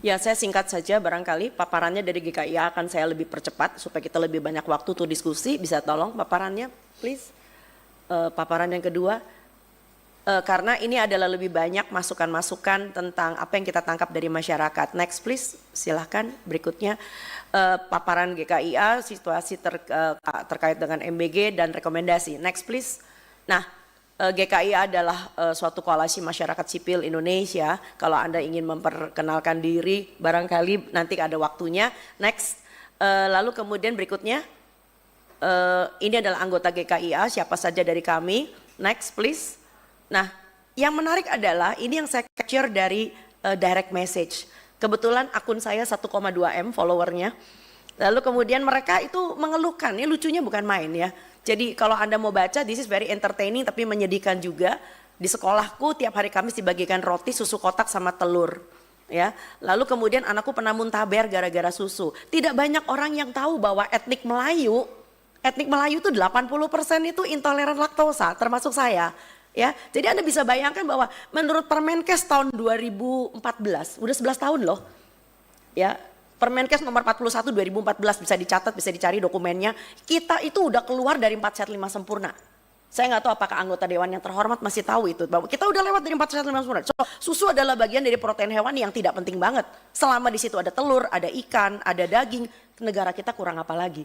Ya, saya singkat saja barangkali paparannya dari GKIA akan saya lebih percepat supaya kita lebih banyak waktu untuk diskusi. Bisa tolong paparannya, please. Paparan yang kedua, karena ini adalah lebih banyak masukan-masukan tentang apa yang kita tangkap dari masyarakat. Next please, silahkan berikutnya. Paparan GKIA, situasi terkait dengan MBG dan rekomendasi. Next please. Nah, GKIA adalah suatu koalisi masyarakat sipil Indonesia. Kalau Anda ingin memperkenalkan diri, barangkali nanti ada waktunya. Next, lalu kemudian berikutnya, ini adalah anggota GKIA, siapa saja dari kami. Next please. Nah, yang menarik adalah ini yang saya capture dari direct message. Kebetulan akun saya 1,2 M followernya. Lalu kemudian mereka itu mengeluhkan, ini lucunya bukan main ya. Jadi kalau Anda mau baca, this is very entertaining tapi menyedihkan juga. Di sekolahku tiap hari Kamis dibagikan roti, susu kotak sama telur. Ya, lalu kemudian anakku pernah muntaber gara-gara susu. Tidak banyak orang yang tahu bahwa etnik Melayu itu 80% itu intoleran laktosa, termasuk saya. Ya, jadi Anda bisa bayangkan bahwa menurut Permenkes tahun 2014, udah 11 tahun loh. Ya, Permenkes nomor 41 2014 bisa dicatat, bisa dicari dokumennya. Kita itu udah keluar dari 4 sehat 5 sempurna. Saya nggak tahu apakah anggota dewan yang terhormat masih tahu itu, bahwa kita udah lewat dari 4 sehat 5 sempurna. So, susu adalah bagian dari protein hewan yang tidak penting banget. Selama di situ ada telur, ada ikan, ada daging, negara kita kurang apa lagi?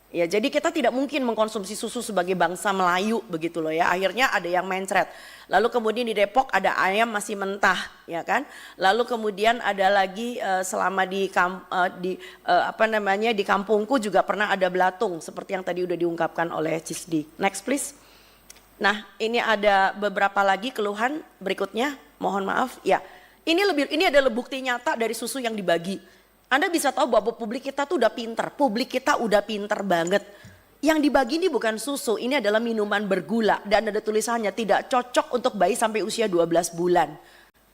Ya, jadi kita tidak mungkin mengkonsumsi susu sebagai bangsa Melayu begitu loh ya. Akhirnya ada yang mencret. Lalu kemudian di Depok ada ayam masih mentah, ya kan? Lalu kemudian ada lagi selama di kampungku juga pernah ada belatung seperti yang tadi udah diungkapkan oleh Cisdi. Next please. Nah, ini ada beberapa lagi keluhan berikutnya. Mohon maaf. Ya. Ini adalah bukti nyata dari susu yang dibagi. Anda bisa tahu bahwa publik kita tuh udah pinter, publik kita udah pinter banget. Yang dibagi ini bukan susu, ini adalah minuman bergula dan ada tulisannya tidak cocok untuk bayi sampai usia 12 bulan.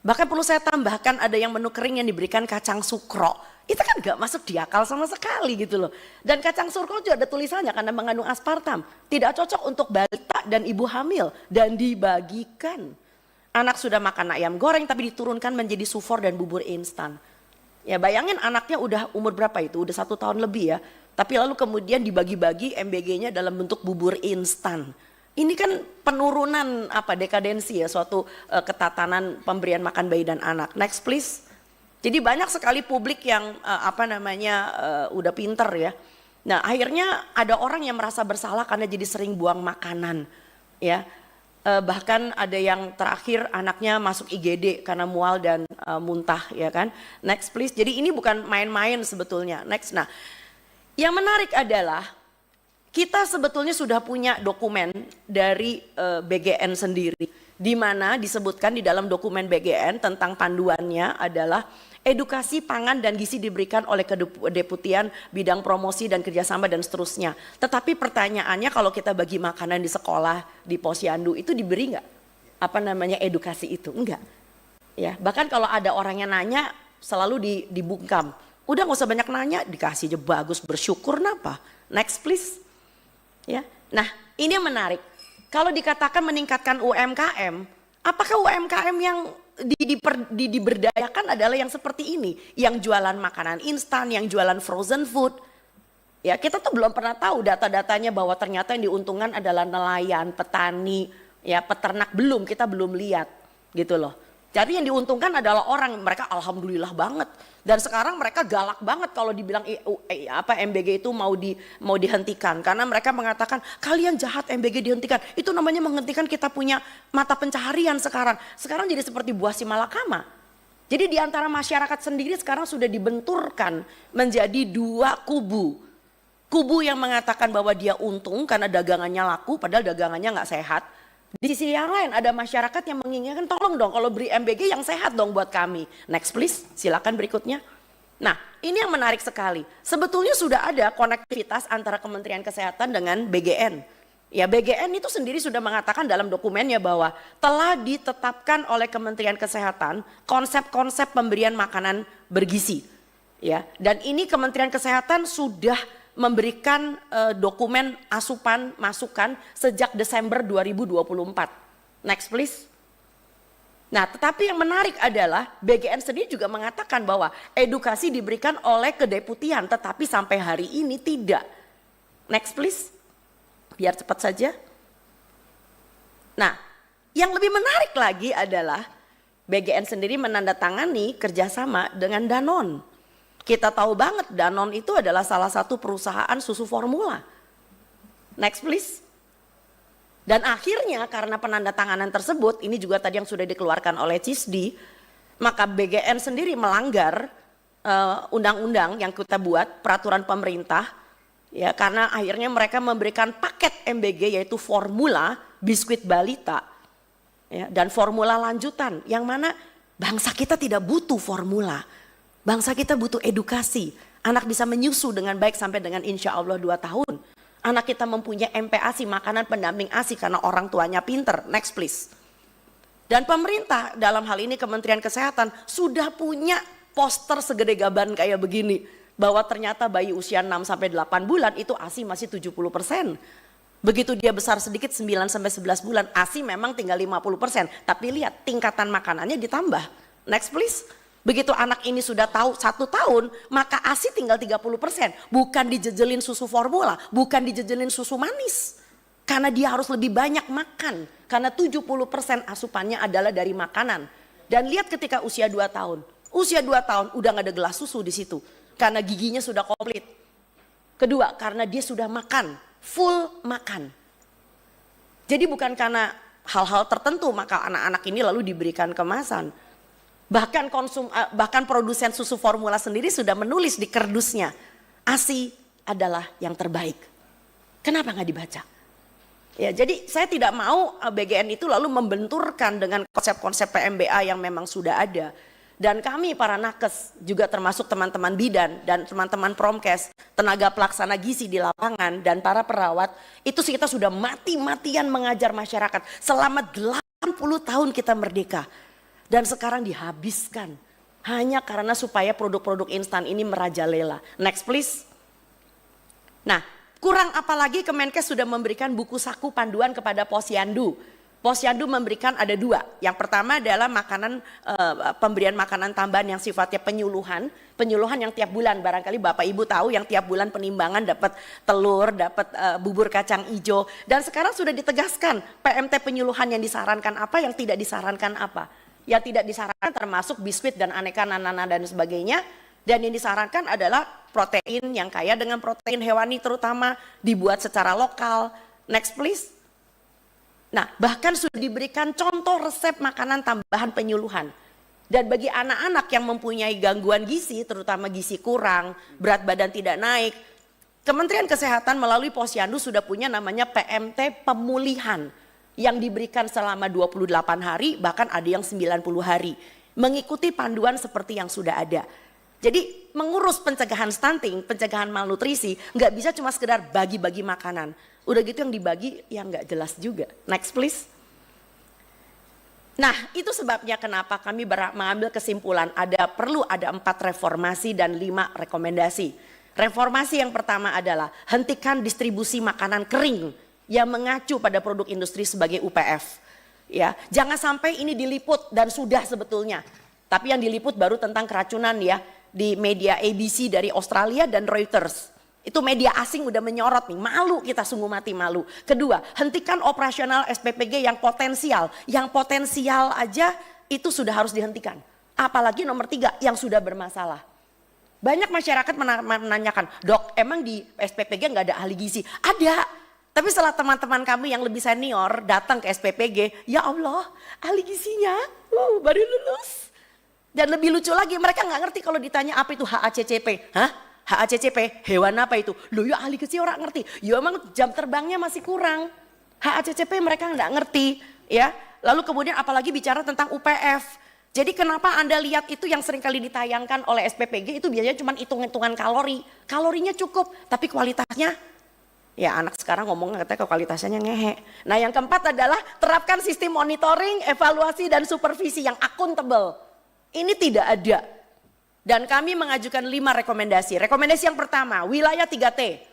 Bahkan perlu saya tambahkan ada yang menu kering yang diberikan kacang sukro. Itu kan gak masuk di akal sama sekali gitu loh. Dan kacang sukro juga ada tulisannya karena mengandung aspartam. Tidak cocok untuk balita dan ibu hamil dan dibagikan. Anak sudah makan ayam goreng tapi diturunkan menjadi sufor dan bubur instan. Ya bayangin anaknya udah umur berapa itu, udah 1 tahun lebih ya. Tapi lalu kemudian dibagi-bagi MBG-nya dalam bentuk bubur instan. Ini kan penurunan dekadensi ya, suatu ketatanan pemberian makan bayi dan anak. Next please. Jadi banyak sekali publik yang udah pinter ya. Nah akhirnya ada orang yang merasa bersalah karena jadi sering buang makanan ya. Bahkan ada yang terakhir anaknya masuk IGD karena mual dan muntah ya kan. Next please. Jadi ini bukan main-main sebetulnya. Next. Nah, yang menarik adalah kita sebetulnya sudah punya dokumen dari BGN sendiri, di mana disebutkan di dalam dokumen BGN tentang panduannya adalah edukasi pangan dan gizi diberikan oleh Kedeputian Bidang Promosi dan Kerjasama dan seterusnya. Tetapi pertanyaannya kalau kita bagi makanan di sekolah, di posyandu itu diberi nggak edukasi itu? Enggak. Ya, bahkan kalau ada orang yang nanya selalu dibungkam. Udah nggak usah banyak nanya, dikasih aja bagus, bersyukur napa? Next please. Ya. Nah, ini yang menarik. Kalau dikatakan meningkatkan UMKM, apakah UMKM yang diberdayakan adalah yang seperti ini, yang jualan makanan instan, yang jualan frozen food? Ya, kita tuh belum pernah tahu data-datanya bahwa ternyata yang diuntungkan adalah nelayan, petani, ya peternak kita belum lihat gitu loh. Jadi yang diuntungkan adalah orang, mereka alhamdulillah banget. Dan sekarang mereka galak banget kalau dibilang MBG itu mau dihentikan. Karena mereka mengatakan kalian jahat MBG dihentikan. Itu namanya menghentikan kita punya mata pencaharian sekarang. Sekarang jadi seperti buah si malakama. Jadi di antara masyarakat sendiri sekarang sudah dibenturkan menjadi 2 kubu. Kubu yang mengatakan bahwa dia untung karena dagangannya laku padahal dagangannya nggak sehat. Di sisi yang lain ada masyarakat yang menginginkan tolong dong kalau beri MBG yang sehat dong buat kami. Next please, silakan berikutnya. Nah ini yang menarik sekali. Sebetulnya sudah ada konektivitas antara Kementerian Kesehatan dengan BGN. Ya BGN itu sendiri sudah mengatakan dalam dokumennya bahwa telah ditetapkan oleh Kementerian Kesehatan konsep-konsep pemberian makanan bergizi. Ya, dan ini Kementerian Kesehatan sudah memberikan dokumen masukan sejak Desember 2024. Next please. Nah, tetapi yang menarik adalah BGN sendiri juga mengatakan bahwa edukasi diberikan oleh kedeputian, tetapi sampai hari ini tidak. Next please, biar cepat saja. Nah, yang lebih menarik lagi adalah BGN sendiri menandatangani kerjasama dengan Danone. Kita tahu banget Danone itu adalah salah satu perusahaan susu formula. Next please. Dan akhirnya karena penandatanganan tersebut, ini juga tadi yang sudah dikeluarkan oleh CISDI, maka BGN sendiri melanggar undang-undang yang kita buat, peraturan pemerintah, ya, karena akhirnya mereka memberikan paket MBG yaitu formula, biskuit balita, ya, dan formula lanjutan, yang mana bangsa kita tidak butuh formula, bangsa kita butuh edukasi, anak bisa menyusu dengan baik sampai dengan insya Allah 2 tahun. Anak kita mempunyai MPASI, makanan pendamping ASI karena orang tuanya pinter. Next please. Dan pemerintah dalam hal ini Kementerian Kesehatan sudah punya poster segede gaban kayak begini. Bahwa ternyata bayi usia 6-8 bulan itu ASI masih 70%. Begitu dia besar sedikit 9-11 bulan ASI memang tinggal 50%. Tapi lihat tingkatan makanannya ditambah. Next please. Begitu anak ini sudah tahu 1 tahun, maka ASI tinggal 30%. Bukan dijejelin susu formula, bukan dijejelin susu manis. Karena dia harus lebih banyak makan. Karena 70% asupannya adalah dari makanan. Dan lihat ketika usia 2 tahun. Usia 2 tahun udah gak ada gelas susu di situ. Karena giginya sudah komplit. Kedua, karena dia sudah makan, full makan. Jadi bukan karena hal-hal tertentu maka anak-anak ini lalu diberikan kemasan. Bahkan produsen susu formula sendiri sudah menulis di kerdusnya, ASI adalah yang terbaik. Kenapa nggak dibaca? Ya, jadi saya tidak mau BGN itu lalu membenturkan dengan konsep-konsep PMBA yang memang sudah ada. Dan kami para nakes juga termasuk teman-teman bidan dan teman-teman promkes, tenaga pelaksana gizi di lapangan dan para perawat, itu kita sudah mati-matian mengajar masyarakat selama 80 tahun kita merdeka. Dan sekarang dihabiskan hanya karena supaya produk-produk instan ini merajalela. Next please. Nah, kurang apalagi Kemenkes sudah memberikan buku saku panduan kepada Posyandu. Posyandu memberikan ada 2. Yang pertama adalah makanan pemberian makanan tambahan yang sifatnya penyuluhan yang tiap bulan. Barangkali Bapak Ibu tahu yang tiap bulan penimbangan dapat telur, dapat bubur kacang hijau. Dan sekarang sudah ditegaskan PMT penyuluhan yang disarankan apa, yang tidak disarankan apa. Yang tidak disarankan termasuk biskuit dan aneka nanana dan sebagainya. Dan yang disarankan adalah protein yang kaya dengan protein hewani terutama, dibuat secara lokal. Next please. Nah, bahkan sudah diberikan contoh resep makanan tambahan penyuluhan. Dan bagi anak-anak yang mempunyai gangguan gizi, terutama gizi kurang, berat badan tidak naik, Kementerian Kesehatan melalui Posyandu sudah punya namanya PMT pemulihan yang diberikan selama 28 hari, bahkan ada yang 90 hari. Mengikuti panduan seperti yang sudah ada. Jadi mengurus pencegahan stunting, pencegahan malnutrisi, nggak bisa cuma sekedar bagi-bagi makanan. Udah gitu yang dibagi yang nggak jelas juga. Next please. Nah, itu sebabnya kenapa kami mengambil kesimpulan perlu ada 4 reformasi dan 5 rekomendasi. Reformasi yang pertama adalah hentikan distribusi makanan kering yang mengacu pada produk industri sebagai UPF. Ya, jangan sampai ini diliput dan sudah sebetulnya. Tapi yang diliput baru tentang keracunan ya di media ABC dari Australia dan Reuters. Itu media asing udah menyorot nih, malu kita, sungguh mati malu. Kedua, hentikan operasional SPPG yang potensial. Yang potensial aja itu sudah harus dihentikan. Apalagi nomor 3 yang sudah bermasalah. Banyak masyarakat menanyakan, dok emang di SPPG nggak ada ahli gizi? Ada, tapi setelah teman-teman kami yang lebih senior datang ke SPPG, ya Allah ahli gizinya baru lulus. Dan lebih lucu lagi mereka nggak ngerti kalau ditanya apa itu HACCP. Hah? HACCP, hewan apa itu? Loh ya ahli gizi orang ngerti. Ya emang jam terbangnya masih kurang. HACCP mereka nggak ngerti, ya. Lalu kemudian apalagi bicara tentang UPF. Jadi kenapa Anda lihat itu yang sering kali ditayangkan oleh SPPG itu biasanya cuma hitung-hitungan kalori. Kalorinya cukup, tapi kualitasnya, ya anak sekarang ngomong katanya kualitasnya ngehe. Nah yang keempat adalah terapkan sistem monitoring, evaluasi dan supervisi yang akuntabel. Ini tidak ada. Dan kami mengajukan 5 rekomendasi. Rekomendasi yang pertama, wilayah 3T.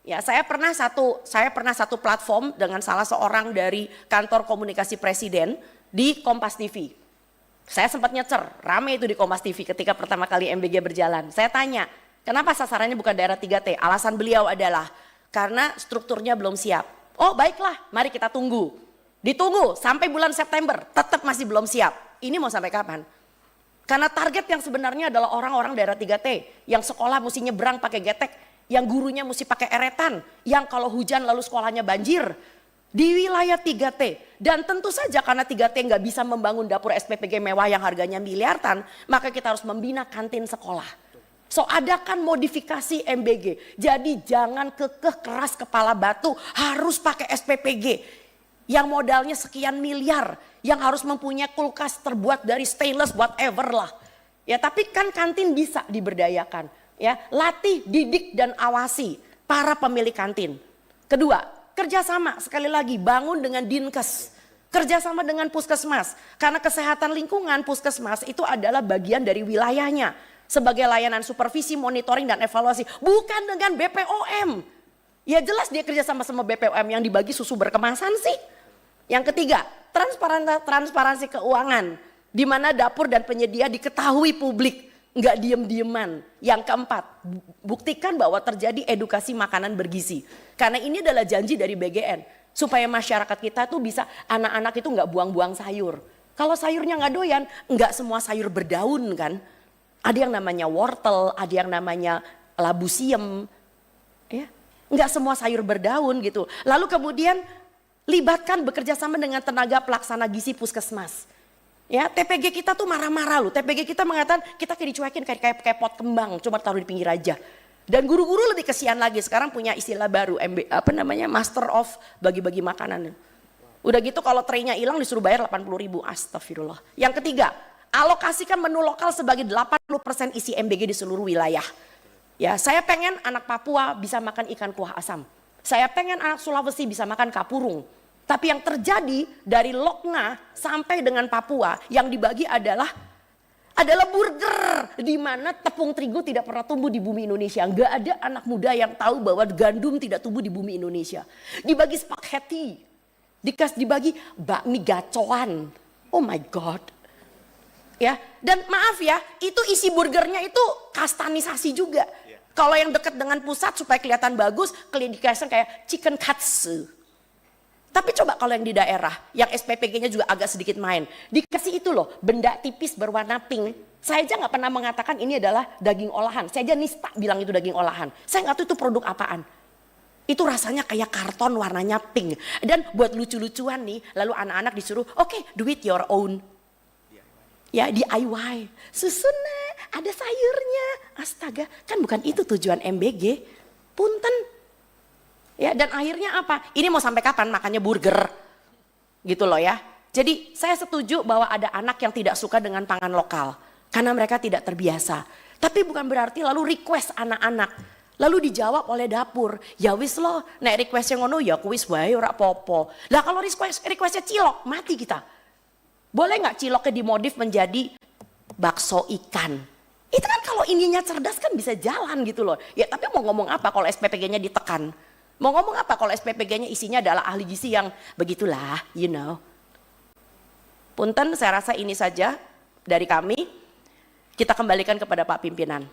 Ya, saya pernah satu platform dengan salah seorang dari kantor komunikasi presiden di Kompas TV. Saya sempat nyecer, rame itu di Kompas TV ketika pertama kali MBG berjalan. Saya tanya, kenapa sasarannya bukan daerah 3T? Alasan beliau adalah karena strukturnya belum siap. Oh baiklah, mari kita tunggu. Ditunggu sampai bulan September, tetap masih belum siap. Ini mau sampai kapan? Karena target yang sebenarnya adalah orang-orang daerah 3T yang sekolah mesti nyebrang pakai getek, yang gurunya mesti pakai eretan, yang kalau hujan lalu sekolahnya banjir. Di wilayah 3T, dan tentu saja karena 3T nggak bisa membangun dapur SPPG mewah yang harganya miliaran, maka kita harus membina kantin sekolah. So adakan modifikasi MBG, jadi jangan kekeh keras kepala batu harus pakai SPPG. Yang modalnya sekian miliar, yang harus mempunyai kulkas terbuat dari stainless whatever lah. Ya tapi kan kantin bisa diberdayakan. Ya latih, didik dan awasi para pemilik kantin. Kedua, kerjasama sekali lagi bangun dengan Dinkes, kerjasama dengan puskesmas. Karena kesehatan lingkungan puskesmas itu adalah bagian dari wilayahnya. Sebagai layanan supervisi, monitoring dan evaluasi. Bukan dengan BPOM. Ya jelas dia kerjasama sama BPOM yang dibagi susu berkemasan sih. Yang ketiga, transparansi keuangan. Di mana dapur dan penyedia diketahui publik. Nggak diem-dieman. Yang keempat, buktikan bahwa terjadi edukasi makanan bergizi. Karena ini adalah janji dari BGN. Supaya masyarakat kita tuh bisa, anak-anak itu nggak buang-buang sayur. Kalau sayurnya nggak doyan, nggak semua sayur berdaun kan. Ada yang namanya wortel, ada yang namanya labu siem. Ya, nggak semua sayur berdaun gitu. Lalu kemudian libatkan bekerja sama dengan tenaga pelaksana gizi puskesmas. Ya, TPG kita tuh marah-marah loh. TPG kita mengatakan kita kayak dicuekin kayak pot kembang, cuma taruh di pinggir aja. Dan guru-guru lebih kesian lagi, sekarang punya istilah baru, Master of bagi-bagi makanan. Udah gitu kalau traynya hilang disuruh bayar 80.000, astagfirullah. Yang ketiga, alokasikan menu lokal sebagai 80% isi MBG di seluruh wilayah. Ya, saya pengen anak Papua bisa makan ikan kuah asam. Saya pengen anak Sulawesi bisa makan kapurung. Tapi yang terjadi dari Lokna sampai dengan Papua yang dibagi adalah burger, di mana tepung terigu tidak pernah tumbuh di bumi Indonesia. Nggak ada anak muda yang tahu bahwa gandum tidak tumbuh di bumi Indonesia. Dibagi spaghetti, dibagi bakmi gacoan. Oh my God. Ya, dan maaf ya, itu isi burgernya itu kastanisasi juga. Kalau yang dekat dengan pusat supaya kelihatan bagus, dikasih kayak chicken katsu. Tapi coba kalau yang di daerah, yang SPPG-nya juga agak sedikit main. Dikasih itu loh, benda tipis berwarna pink. Saya aja nggak pernah mengatakan ini adalah daging olahan. Saya aja nista bilang itu daging olahan. Saya nggak tahu itu produk apaan. Itu rasanya kayak karton warnanya pink. Dan buat lucu-lucuan nih, lalu anak-anak disuruh, oke, do it your own. Ya DIY. Susunnya, ada sayurnya. Astaga, kan bukan itu tujuan MBG. Punten. Ya, dan akhirnya apa? Ini mau sampai kapan makannya burger? Gitu loh ya. Jadi saya setuju bahwa ada anak yang tidak suka dengan pangan lokal. Karena mereka tidak terbiasa. Tapi bukan berarti lalu request anak-anak. Lalu dijawab oleh dapur. Ya wis loh, nek requestnya ngono ya kuis wae ora popo. Lah kalau requestnya cilok, mati kita. Boleh nggak ciloknya dimodif menjadi bakso ikan? Itu kan kalau ininya cerdas kan bisa jalan gitu loh. Ya tapi mau ngomong apa kalau SPPG-nya ditekan? Mau ngomong apa kalau SPPG-nya isinya adalah ahli gizi yang begitulah, you know. Punten, saya rasa ini saja dari kami. Kita kembalikan kepada Pak Pimpinan.